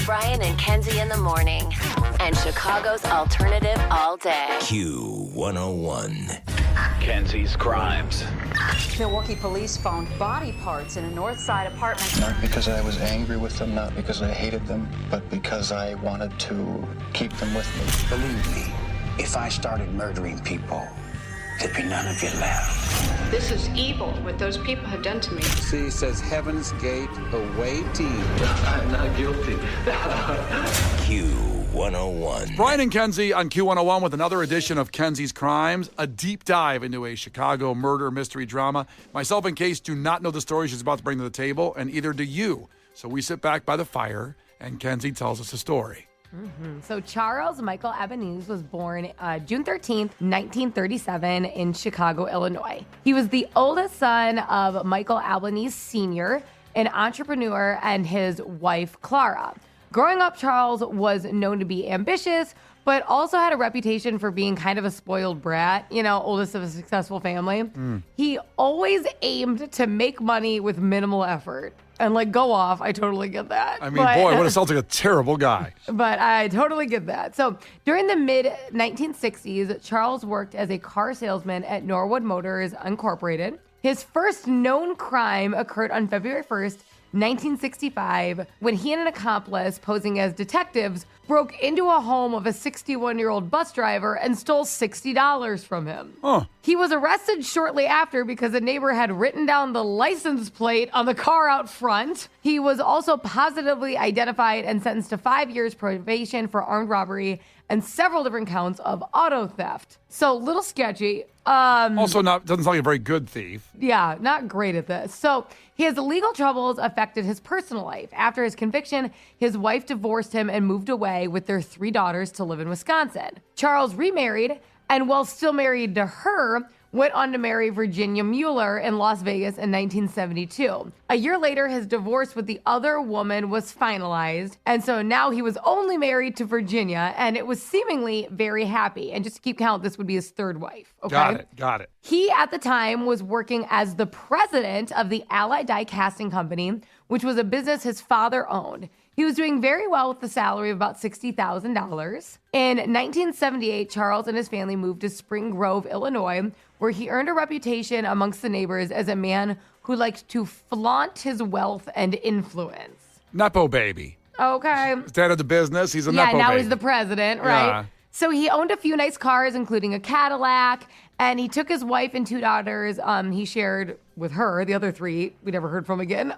Brian and Kenzie in the morning. And Chicago's alternative all day. Q101. Kenzie's Krimes. Milwaukee police found body parts in a North Side apartment. Not because I was angry with them, not because I hated them, but because I wanted to keep them with me. Believe me, if I started murdering people, there'd be none of you left. This is evil, what those people have done to me. She says Heaven's Gate awaiting. I'm not guilty. Q101. Brian and Kenzie on Q101 with another edition of Kenzie's Krimes, a deep dive into a Chicago murder mystery drama. Myself and Case do not know the story she's about to bring to the table, and either do you. So we sit back by the fire, and Kenzie tells us a story. So Charles Michael Albanese was born June 13th, 1937 in Chicago, Illinois. He was the oldest son of Michael Albanese Sr., an entrepreneur, and his wife, Clara. Growing up, Charles was known to be ambitious, but also had a reputation for being kind of a spoiled brat, oldest of a successful family. He always aimed to make money with minimal effort. And go off, I totally get that. I mean, boy, what it sounds like a terrible guy. But I totally get that. So during the mid-1960s, Charles worked as a car salesman at Norwood Motors Incorporated. His first known crime occurred on February 1st, 1965, when he and an accomplice posing as detectives broke into a home of a 61-year-old bus driver and stole $60 from him. He was arrested shortly after because a neighbor had written down the license plate on the car out front. He was also positively identified and sentenced to 5 years probation for armed robbery and several different counts of auto theft. So, little sketchy. Also, doesn't sound like a very good thief. Yeah, not great at this. So his legal troubles affected his personal life. After his conviction, his wife divorced him and moved away with their 3 daughters to live in Wisconsin. Charles remarried, and while still married to her, went on to marry Virginia Mueller in Las Vegas in 1972. A year later, his divorce with the other woman was finalized, and so now he was only married to Virginia, and it was seemingly very happy. And just to keep count, this would be his 3rd wife. Okay? Got it. He, at the time, was working as the president of the Allied Die Casting Company, which was a business his father owned. He was doing very well with a salary of about $60,000. In 1978, Charles and his family moved to Spring Grove, Illinois, where he earned a reputation amongst the neighbors as a man who liked to flaunt his wealth and influence. Nepo baby. Okay. Dad of the business, he's a Nepo baby. Yeah, now he's the president, right? Yeah. So he owned a few nice cars, including a Cadillac, and he took his wife and 2 daughters. He shared with her, the other 3 we never heard from again.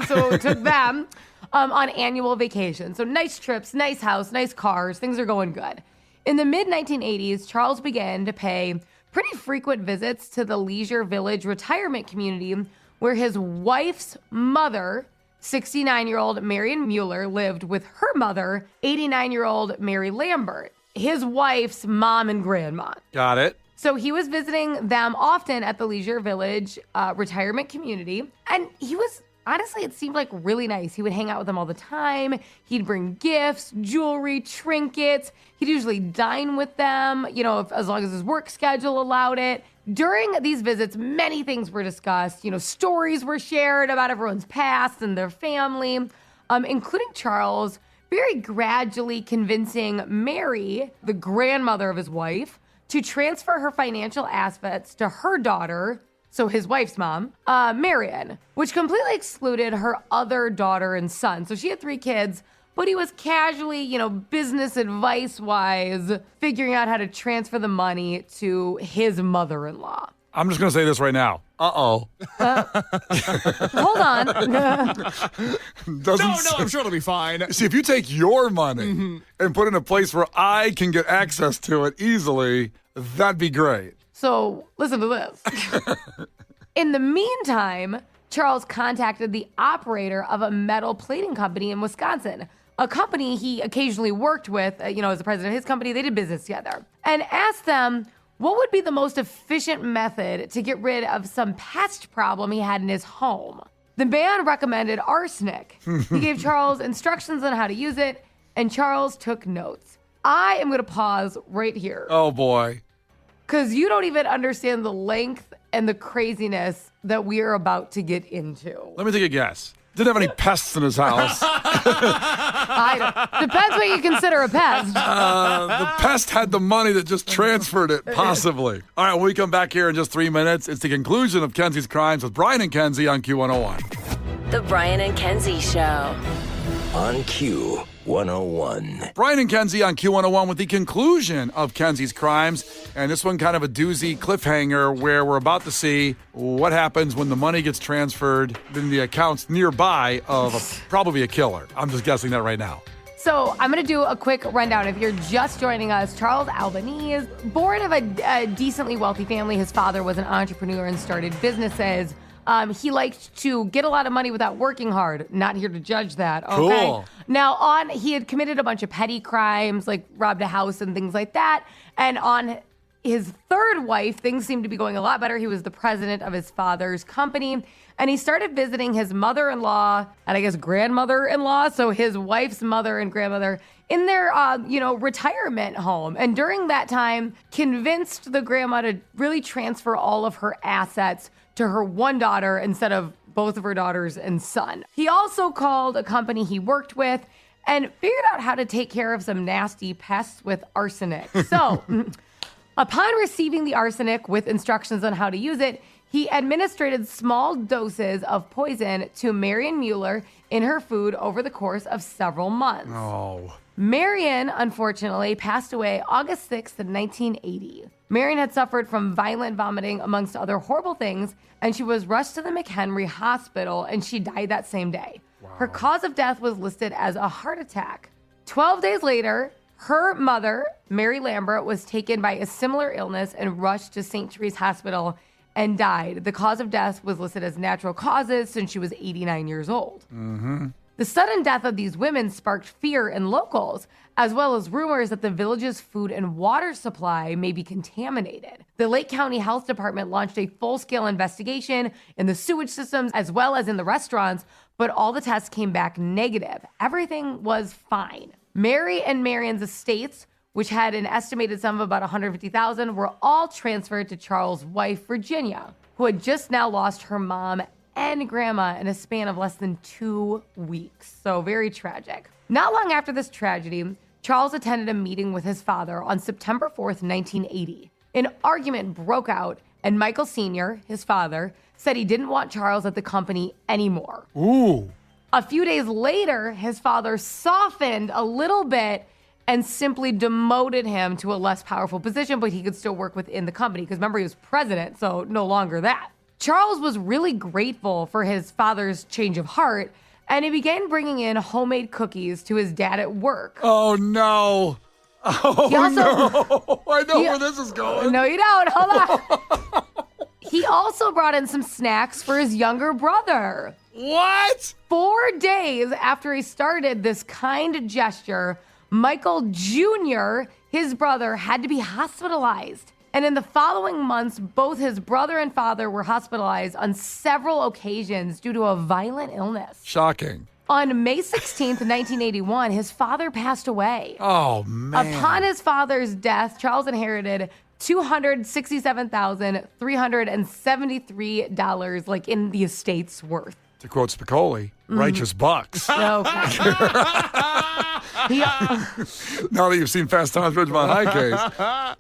So took them on annual vacations. So nice trips, nice house, nice cars. Things are going good. In the mid-1980s, Charles began to pay pretty frequent visits to the Leisure Village retirement community where his wife's mother, 69-year-old Marion Mueller, lived with her mother, 89-year-old Mary Lambert, his wife's mom and grandma. Got it. So he was visiting them often at the Leisure Village retirement community, and he was, honestly, it seemed like really nice. He would hang out with them all the time. He'd bring gifts, jewelry, trinkets. He'd usually dine with them, as long as his work schedule allowed it. During these visits, many things were discussed. Stories were shared about everyone's past and their family, including Charles very gradually convincing Mary, the grandmother of his wife, to transfer her financial assets to her daughter, so his wife's mom, Marion, which completely excluded her other daughter and son. So she had 3 kids, but he was casually, business advice-wise, figuring out how to transfer the money to his mother-in-law. I'm just going to say this right now. Hold on. I'm sure it'll be fine. See, if you take your money and put it in a place where I can get access to it easily, that'd be great. So listen to this. In the meantime, Charles contacted the operator of a metal plating company in Wisconsin, a company he occasionally worked with, as the president of his company. They did business together, and asked them what would be the most efficient method to get rid of some pest problem he had in his home. The man recommended arsenic. He gave Charles instructions on how to use it, and Charles took notes. I am going to pause right here. Oh, boy. Because you don't even understand the length and the craziness that we are about to get into. Let me take a guess. Didn't have any pests in his house. Depends what you consider a pest. The pest had the money that just transferred it, possibly. All right, when we come back here in just 3 minutes, it's the conclusion of Kenzie's Crimes with Brian and Kenzie on Q101. The Brian and Kenzie Show. On Q101. Brian and Kenzie on Q101 with the conclusion of Kenzie's Crimes. And this one kind of a doozy cliffhanger where we're about to see what happens when the money gets transferred in the accounts nearby of probably a killer. I'm just guessing that right now. So I'm going to do a quick rundown. If you're just joining us, Charles Albanese, born of a decently wealthy family. His father was an entrepreneur and started businesses. He liked to get a lot of money without working hard. Not here to judge that. Okay. Cool. Now, he had committed a bunch of petty crimes, like robbed a house and things like that. And on his third wife, things seemed to be going a lot better. He was the president of his father's company. And he started visiting his mother-in-law and I guess grandmother-in-law, so his wife's mother and grandmother, in their, retirement home. And during that time, convinced the grandma to really transfer all of her assets to her one daughter instead of both of her daughters and son. He also called a company he worked with and figured out how to take care of some nasty pests with arsenic. So, upon receiving the arsenic with instructions on how to use it, he administered small doses of poison to Marion Mueller in her food over the course of several months. Oh. Marion, unfortunately, passed away August 6th, 1980. Marion had suffered from violent vomiting, amongst other horrible things, and she was rushed to the McHenry Hospital, and she died that same day. Wow. Her cause of death was listed as a heart attack. 12 days later, her mother, Mary Lambert, was taken by a similar illness and rushed to St. Therese Hospital and died. The cause of death was listed as natural causes since she was 89 years old. Mm-hmm. The sudden death of these women sparked fear in locals, as well as rumors that the village's food and water supply may be contaminated. The Lake County Health Department launched a full-scale investigation in the sewage systems as well as in the restaurants, but all the tests came back negative. Everything was fine. Mary and Marion's estates, which had an estimated sum of about $150,000, were all transferred to Charles' wife, Virginia, who had just now lost her mom and grandma in a span of less than 2 weeks. So very tragic. Not long after this tragedy, Charles attended a meeting with his father on September 4th, 1980. An argument broke out, and Michael Sr., his father, said he didn't want Charles at the company anymore. Ooh. A few days later, his father softened a little bit and simply demoted him to a less powerful position, but he could still work within the company. Because remember, he was president, so no longer that. Charles was really grateful for his father's change of heart, and he began bringing in homemade cookies to his dad at work. Oh, no. Oh, no. I know where this is going. No, you don't. Hold on. He also brought in some snacks for his younger brother. What? 4 days after he started this kind gesture, Michael Jr., his brother, had to be hospitalized. And in the following months, both his brother and father were hospitalized on several occasions due to a violent illness. Shocking. On May 16th, 1981, his father passed away. Oh, man. Upon his father's death, Charles inherited $267,373, like in the estate's worth. To quote Spicoli, righteous bucks. Okay. Now that you've seen Fast Times at Ridgemont High case.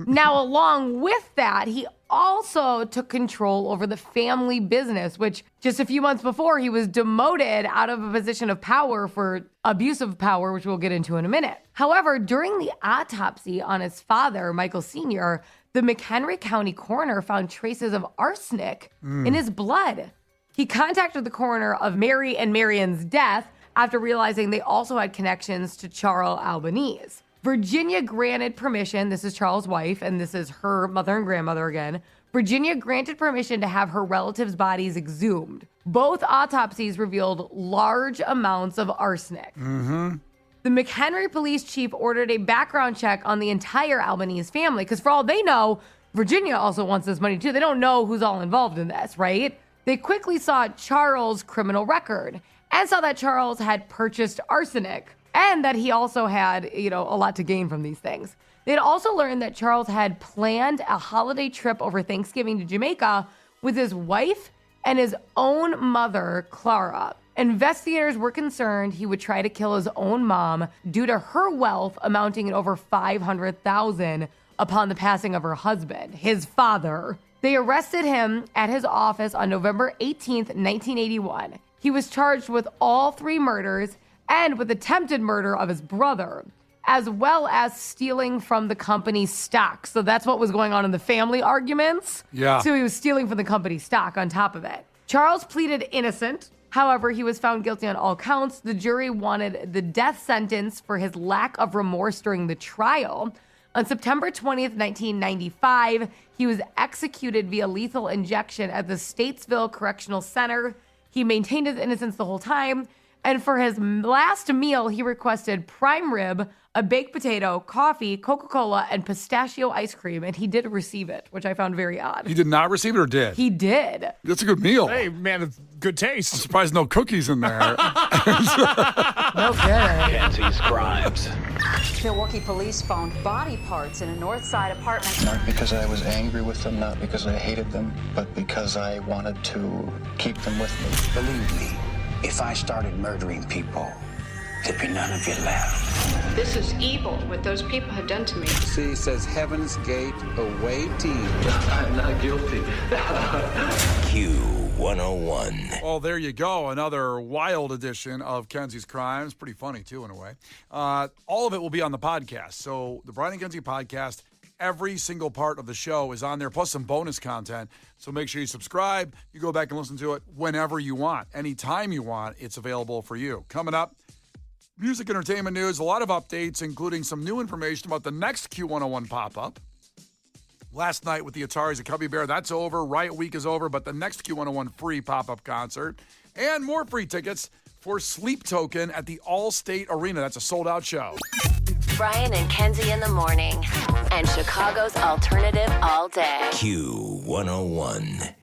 Now, along with that, he also took control over the family business, which just a few months before, he was demoted out of a position of power for abuse of power, which we'll get into in a minute. However, during the autopsy on his father, Michael Sr., the McHenry County coroner found traces of arsenic in his blood. He contacted the coroner of Mary and Marion's death after realizing they also had connections to Charles Albanese. Virginia granted permission, this is Charles' wife, and this is her mother and grandmother again. Virginia granted permission to have her relatives' bodies exhumed. Both autopsies revealed large amounts of arsenic. Mm-hmm. The McHenry police chief ordered a background check on the entire Albanese family, because for all they know, Virginia also wants this money too. They don't know who's all involved in this, right? They quickly saw Charles' criminal record and saw that Charles had purchased arsenic and that he also had, a lot to gain from these things. They'd also learned that Charles had planned a holiday trip over Thanksgiving to Jamaica with his wife and his own mother, Clara. Investigators were concerned he would try to kill his own mom due to her wealth amounting in over $500,000 upon the passing of her husband, his father. They arrested him at his office on November 18th, 1981. He was charged with all 3 murders and with attempted murder of his brother, as well as stealing from the company's stock. So that's what was going on in the family arguments. Yeah. So he was stealing from the company's stock on top of it. Charles pleaded innocent. However, he was found guilty on all counts. The jury wanted the death sentence for his lack of remorse during the trial. On September 20th, 1995, he was executed via lethal injection at the Statesville Correctional Center. He maintained his innocence the whole time. And for his last meal, he requested prime rib, a baked potato, coffee, Coca-Cola, and pistachio ice cream. And he did receive it, which I found very odd. He did not receive it or did? He did. That's a good meal. Hey, man, it's good taste. I'm surprised no cookies in there. No good. Kenzie's Crimes. Milwaukee police found body parts in a north side apartment. Not because I was angry with them, not because I hated them, but because I wanted to keep them with me. Believe me, if I started murdering people, there'd be none of you left. This is evil, what those people have done to me. See, says Heaven's Gate away team. I'm not guilty. Q101. Well, there you go. Another wild edition of Kenzie's Crimes. Pretty funny, too, in a way. All of it will be on the podcast. So the Brian and Kenzie podcast, every single part of the show is on there, plus some bonus content. So make sure you subscribe. You go back and listen to it whenever you want. Anytime you want, it's available for you. Coming up, music, entertainment news, a lot of updates, including some new information about the next Q101 pop-up. Last night with the Ataris at Cubby Bear, that's over. Riot Week is over, but the next Q101 free pop-up concert. And more free tickets for Sleep Token at the All-State Arena. That's a sold-out show. Brian and Kenzie in the morning. And Chicago's alternative all day. Q101.